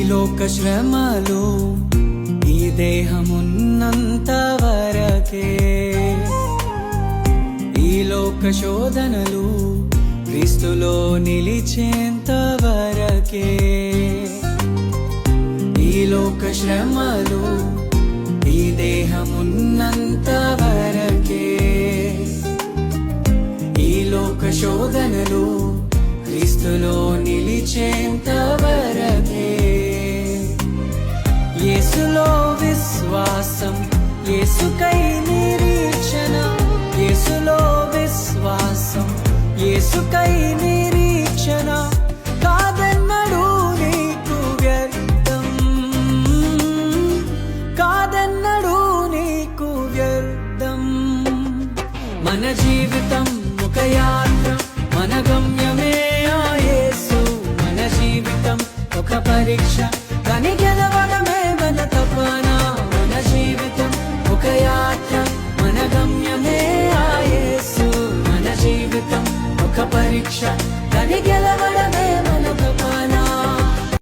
లోక శ్రమలు ఈ దేహమున్నంత వరకే, ఈ లోక శోధనలు క్రీస్తులో నిలిచేంత వరకే. ఈ లోక శ్రమలు ఈ దేహమున్నంత వరకే, ఈ లోక శోధనలు క్రీస్తులో నిలిచేంత వరకే. యేసులో విశ్వాసం, యేసుకై నిరీక్షణ, యేసులో విశ్వాసం, యేసుకై నిరీక్షణ. కాదన్నడు నీకు వ్యర్థం, కాదన్నడు నీకు వ్యర్థం. మన జీవితం ఒక యాత్ర, మన గమ్యమే ఆ యేసు. మన జీవితం ఒక పరీక్ష, దాని గెలవడమే మన తపన. మన జీవితం ఒక యాత్ర, మన గమ్యమే ఆ యేసు. మన జీవితం ఒక పరీక్ష, దాని గెలవడమే మన తపన.